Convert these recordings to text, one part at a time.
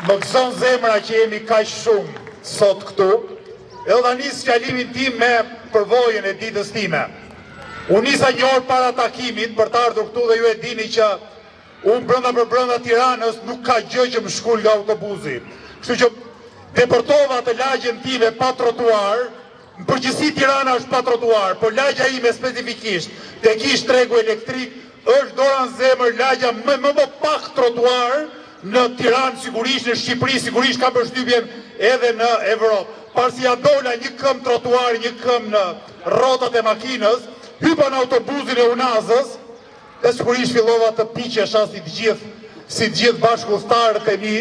Më gëzon zemra që jemi kaq shumë sot këtu, edhe ta nis fjalimin tim me përvojën e ditës time. Unë nisa një orë para takimit për të ardhur këtu dhe ju e dini që unë brenda Tiranës nuk ka gjë që më shkull nga autobusi. Kështu që deportova të lagjen time pa trotuar, në përgjithësi Tirana është pa trotuar, por lagja ime specifikisht, te kish tregu elektrik, është dora në zemër lagja më pak trotuar në Tiranë, sigurisht në Shqipëri, sigurisht ka përshtypjen edhe në Evropë. Parsi ja dola një këm trotuar, një këm në rrotat e makinës, hypa në autobusin e Unazës, dhe sigurisht fillova të piqesha si të gjithë bashkëpunëtarët e mi,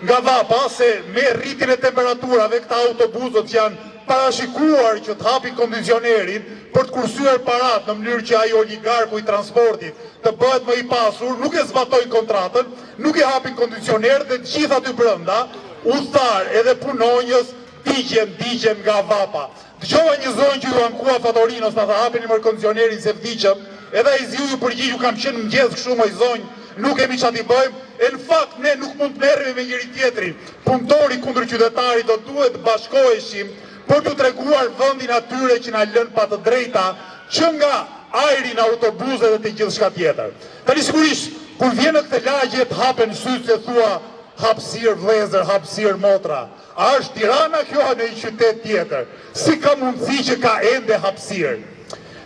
nga vapa se me rritjen e temperaturave këta autobusët që janë parashikuar që të hapin kondicionerin për të kursyer parat në mënyrë që ai oligarku i transportit të bëhet më i pasur, nuk e zbatojnë kontratën, nuk e hapin kondicioner dhe të gjithë aty brenda, udhëtar edhe punonjës digjen nga vapa. Dëgjova një zonjë që ju ankua Fatorinos, na tha hapini më kondicionerin se vdiqëm, edhe ai ziu ju përgjigj, ju kam qenë mëngjes kështu më zonjë, nuk kemi çfarë t'i bëjmë. Në fakt ne nuk mund të merremi me njëri tjetrin. Punëtori kundër qytetarit do duhet të bashkoheshim për të treguar vendin atyre që na lën pa të drejta, që nga ajri në autobuse dhe të gjithçka tjetër. Tani sigurisht kur vjen në këtë lagje të hapen sytë se thua hapësirë vëllezër, hapësirë motra. A është Tirana kjo në një qytet tjetër? Si ka mundësi që ka ende hapësirë?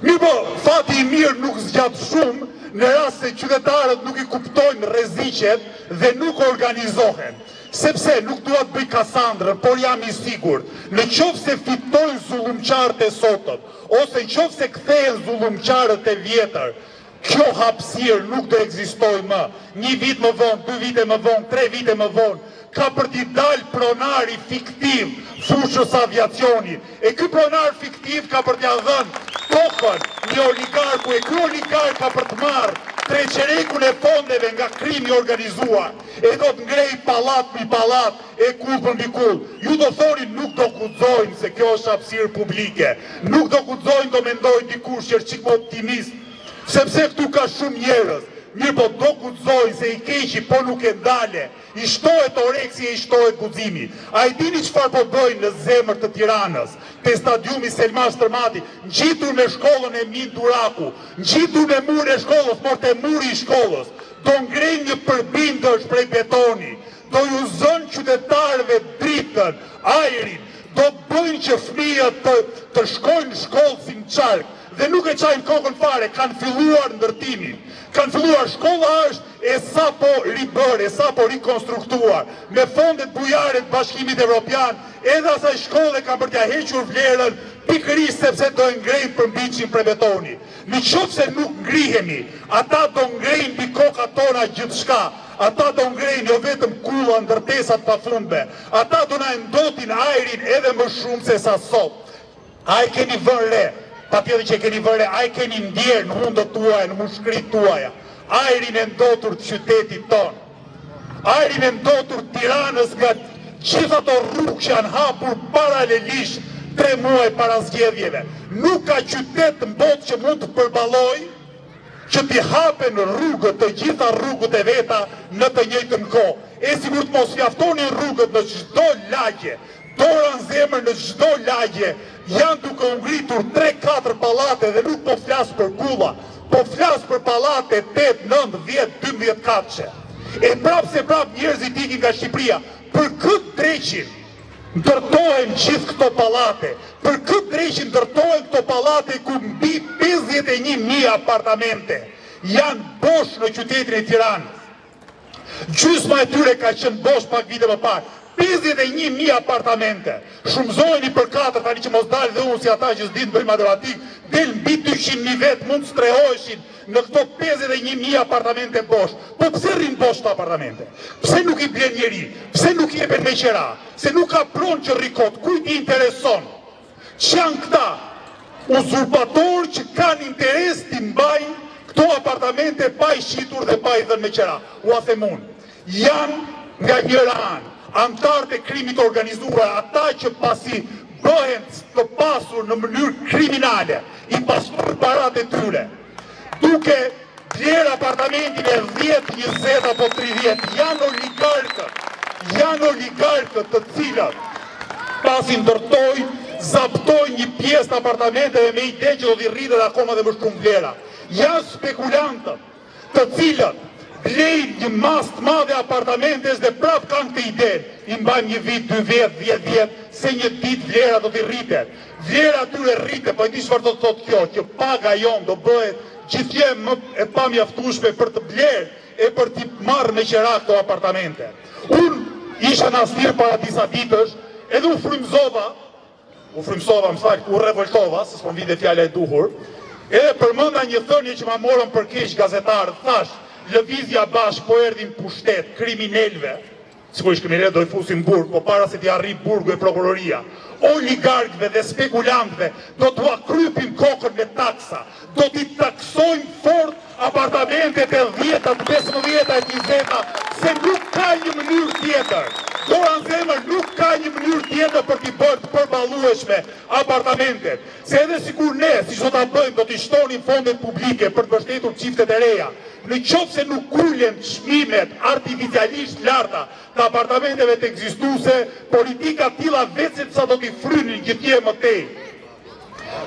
Mirë po, fati i mirë nuk zgjat shumë në rast se qytetarët nuk i kuptojnë rreziqet dhe nuk organizohen. Sepse nuk dua të bëj Kasandrën, por jam i sigurt, në qoftë se fitojnë zullumqarët e sotëm, ose në qoftë se kthehen zullumqarët e vjetër, kjo hapësirë nuk do ekzistojë më. Një vit më vonë, 2 vite më vonë, 3 vite më vonë, ka për t'i dalë pronari fiktiv fushës aviacionit. E ky pronar fiktiv ka për t'ia dhënë tokën një oligarku, e ky oligark ka për të marrë treqerekun e fondeve nga krimi organizuar, e do të ngrej pallat mbi pallat, e kull për mbi kull. Ju do thoni nuk do guxojnë se kjo është hapësirë publike, nuk do guxojnë, do mendojnë dikush që është çik më optimist, sepse këtu ka shumë njerëz. Mirë po do guxojnë se i keqi po nuk e ndale, i shtohet oreksi e i shtohet guximi. A i dini çfarë po bëjnë në zemër të Tiranës, te stadiumi Selma Stërmati, ngjitur me shkollën e Min Duraku, ngjitur me murin e shkollës, por te muri i shkollës, do ngrejnë një përbindësh prej betoni, do ju zënë qytetarëve dritën, ajrin, do bëjnë që fëmijët të shkojnë në shkollë si në qark, dhe nuk e qajnë kokën fare, kanë filluar ndërtimin. Kanë filluar, shkolla është e sapo ribër, e sapo rikonstruktuar, me fondet bujare të Bashkimit Evropian, edhe asaj shkolle ka për t'ia hequr vlerën, pikërisht sepse do ngrejnë përmbiçin për betoni. Në qoftë se nuk ngrihemi, ata do ngrejnë mbi kokat tona gjithçka. Ata do ngrejnë jo vetëm kulla, ndërtesat pafundme. Ata do na ndotin ajrin edhe më shumë se sa sot. A i keni vënë re? Patjetër që keni vënë re, a i keni ndjerë në hundët tuaja, në mushkrit tuaja, ajrin e ndotur të qytetit tonë, ajrin e ndotur të Tiranës nga gjithë ato rrugë që janë hapur paralelisht 3 muaj para zgjedhjeve. Nuk ka qytet në botë që mund të përballojë që t'i hapen rrugët, të gjitha rrugët e veta në të njëjtën kohë. E sigurt mos fjaftoni rrugët në çdo lagje, dora në zemër në çdo lagje, janë duke u ngritur 3-4 pallate dhe nuk po flas për kulla, po flas për pallate 8, 9, 10, 12 katëshe. E prapë se prapë njerëzit ikin nga Shqipëria, për këtë dreqin ndërtohen gjithë këto pallate, për këtë dreqin ndërtohen këto pallate ku mbi 51.000 apartamente janë bosh në qytetin e Tiranës. Gjysma e tyre ka qenë bosh pak vite më parë. 51.000 apartamente, shumëzojni për 4, tani që mos dalë dhe unë si ata që s'din bëjnë matematik, del mbi 200.000 vetë mund strehoheshin në këto 51.000 apartamente bosh. Po pse rrin bosh të apartamente? Pse nuk i blen njeri? Pse nuk i jepen me qera? Se nuk ka pronë që rrikot, kujt i intereson? Që janë këta uzurpatorë që kanë interes t'i mbajnë këto apartamente pa i shitur dhe pa i dhënë me qera? U a them unë, janë nga njëra anë antarët e krimit organizuar, ata që pasi bëhen të pasur në mënyrë kriminale, i pasur parat e tyre, duke blerë apartamentin e 10, 20 apo 30, janë oligarkët, janë oligarkët të cilat pasi ndërtoj, zaptoj një pjesë të apartamenteve me ide që do t'i rritet akoma dhe më shumë vlera. Janë spekulantët të cilat blejnë një mas të madhe apartamentes dhe prap kanë këtë ide. I mbajmë një vit, 2 vjet, 10 vjet, se një dit vlera do t'i rritet. Vlera atyre rritet, po e di çfarë do të thotë kjo, që paga jonë do bëhet gjithjemë më e pamjaftueshme për të blerë e për t'i marrë me qera këto apartamente. Unë isha në Astir para disa ditësh, edhe u frymësova, më fal, u revoltova, se s'po vinte fjala e duhur, edhe përmenda një thënie që ma morën për keq gazetarët, thash, lëvizja bashkë po erdhin pushtet kriminelve, sigurisht kriminelët do i fusin burg, po para se t'i arri burgu e prokuroria, oligarkëve dhe spekulantëve do t'ua krypin kokën me taksa, do t'i taksojnë fort apartamentet e 10-a, 15-a e 20-a, se nuk ka një mënyrë tjetër. Dora në zemër, nuk ka një mënyrë tjetër për t'i bërë të përballueshme apartamentet. Se edhe sikur ne, si do ta bëjmë, do t'i shtonin fondet publike për të mbështetur çiftet e reja, në qoftë se nuk ullen çmimet artificialisht larta të apartamenteve të ekzistuese, politika tilla vetë sa do t'i frynin gjithje më tej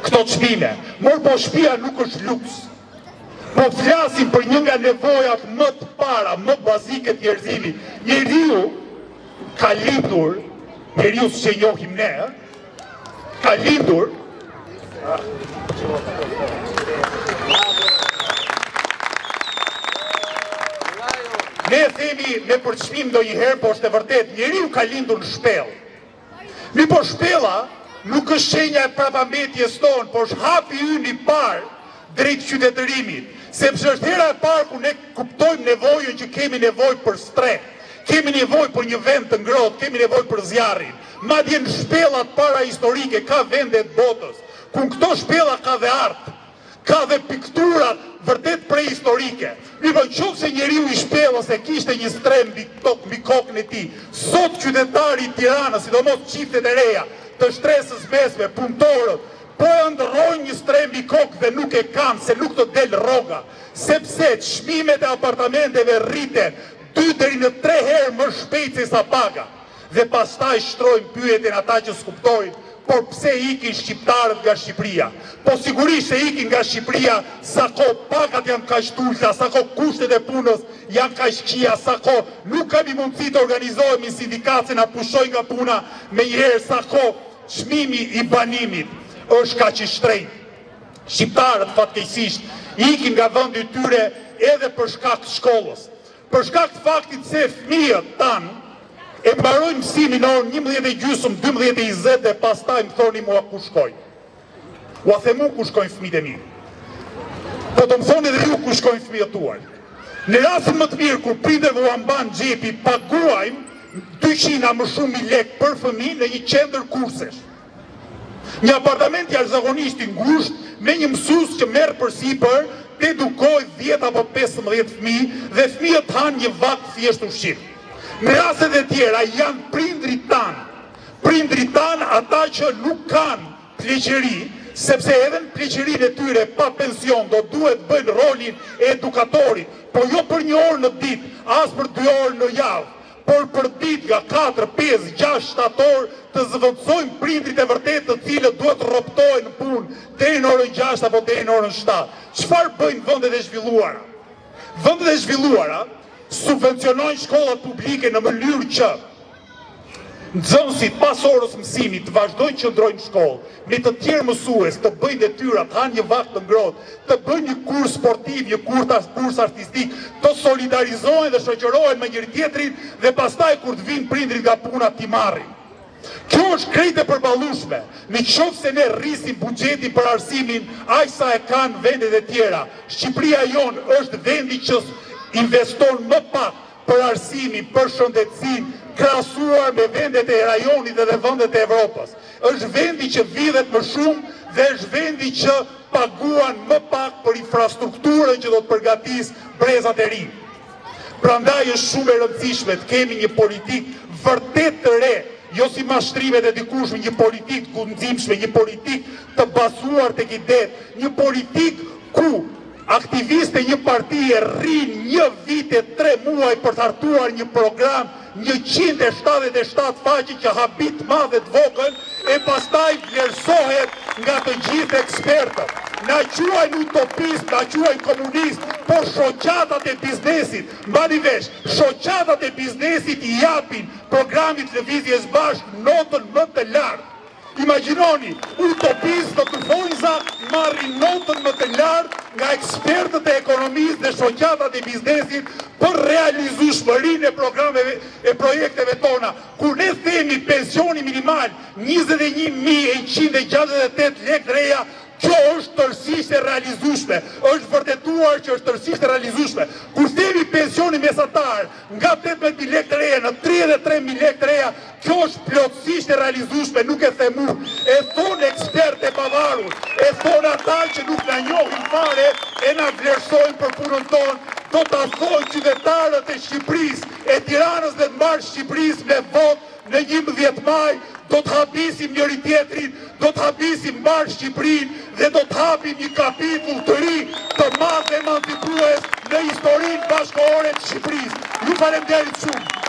këto çmime. Por po shtëpia nuk është luks. Po flasim për një nga nevojat më të para, më bazike të njerëzimit. Njeriu ka lindur, njeriu që njohim ne, ka lindur ne themi me përçmim ndonjëherë, po është e vërtet, njeriu ka lindur në shpellë. Mi po shpella nuk është shenja e prapambetjes tonë, por është hapi ynë i parë drejt qytetërimit, sepse është hera e parë ku ne kuptojmë nevojën që kemi nevojë për streh, kemi nevojë për një vend të ngrohtë, kemi nevojë për zjarrin. Madje në shpellat para historike ka vende të botës, ku në këto shpella ka dhe art, ka dhe pikturat vërtet prehistorike. Mirë, qoftë se njeriu i shpellës e kishte një strem mbi kokën e tij, sot qytetari i Tiranës, sidomos çiftet e reja, të shtresës mesme, punëtorët, po e ndërrojnë një strem mbi kokë dhe nuk e kanë, se nuk të del rroga, sepse çmimet e apartamenteve rriten 2 deri në 3 herë më shpejt se sa paga. Dhe pastaj shtrojnë pyetjen ata që s'kuptojnë, por pse ikin shqiptarët nga Shqipëria? Po sigurisht se ikin nga Shqipëria sa kohë pagat janë kaq të ulta, sa kohë kushtet e punës janë kaq këqija, sa kohë nuk kemi mundësi të organizohemi sindikat se na pushojnë nga puna menjëherë, sa kohë çmimi i banimit është kaq i shtrenjtë. Shqiptarët fatkeqësisht ikin nga vendi i tyre edhe për shkak të shkollës, për shkak të faktit se fëmijët tanë e mbarojnë mësimin në orën 11:30, 12:20 dhe pastaj më thoni mua ku shkojnë. Ua them ku shkojnë fëmijët e mi. Po të më thoni edhe ju ku shkojnë fëmijët tuaj. Në rastin më të mirë kur prindërve u amban xhepi, paguajmë 200 më shumë lekë për fëmijë në një qendër kursesh. Një apartament jashtëzakonisht i ngushtë me një mësues që merr përsipër të edukoj 10 apo 15 fëmijë dhe fëmijët hanë një vakt thjesht ushqim. Në rastet e tjera janë prindrit tanë ata që nuk kanë pleqëri, sepse edhe në pleqërinë e tyre pa pension do duhet bëjnë rolin e edukatorit, po jo për 1 orë në ditë, as për 2 orë në javë, por për ditë nga 4, 5, 6, 7 orë të zëvendësojnë prindrit e vërtet të cilët duhet rrobtohen në punë deri në orën 6 apo deri në orën 7. Çfarë bëjnë vendet e zhvilluara? Vendet e zhvilluara subvencionojnë shkollat publike në mënyrë që nxënësit pas orës mësimit të vazhdojnë që ndrojnë shkollë, me të tjerë mësues të bëjnë detyra, të hanë një vakt të ngrohtë, të bëjnë një kurs sportiv, një kurs artistik, të solidarizohen dhe shoqërohen me njëri tjetrin dhe pastaj kur të vinë prindrit nga puna t'i marrin. Kjo është krejt e përballueshme. Në qoftë se ne rrisim buxhetin për arsimin aq sa e kanë vendet e tjera, Shqipëria jonë është vendi që investon më pak për arsimin, për shëndetësinë, krahasuar me vendet e rajonit dhe vendet e Evropës. Është vendi që vidhet më shumë dhe është vendi që paguan më pak për infrastrukturën që do të përgatis brezat e rinj. Prandaj është shumë e rëndësishme të kemi një politikë vërtet të re, jo si mashtrimet e dikushme, një politikë të kundëzimshme, një politikë të bazuar tek idetë, një politikë ku aktiviste një partie rrin 1 vit e 3 muaj për të hartuar një program 177 faqe që habit madhe të vogël e pastaj vlerësohet nga të gjithë ekspertët. Na quajnë utopist, na quajnë komunist, por shoqatat e biznesit, mbani vesh, shoqatat e biznesit I japin programit lëvizjes bashkë notën më të lartë. Imagjinoni, utopist të Fonza marrin notën më të lartë nga ekspertët e ekonomisë dhe shoqatat e biznesit për realizueshmërinë e programeve e projekteve tona. Kur ne themi pensioni minimal 21.168 lekë reja, kjo është tërësisht e realizueshme, është vërtetuar që është tërësisht e realizueshme. Kur themi pensioni mesatar nga 18.000 lekë të reja në 33.000 lekë të reja, kjo është plotësisht e realizueshme, nuk e them unë, e thonë ekspertë e pavarur, e thonë ata që nuk na njohin fare, e na vlerësojnë për punën tonë, do ta thonë qytetarët e Shqipërisë, e Tiranës dhe të mbarë Shqipërisë me votë në 11 maj, do të habisim njëri tjetrin, do të habisim mbarë Shqipërinë dhe do të hapim një kapitull të ri të madh dhe emancipues në historinë bashkëkohore të Shqipërisë. Ju falenderit shumë.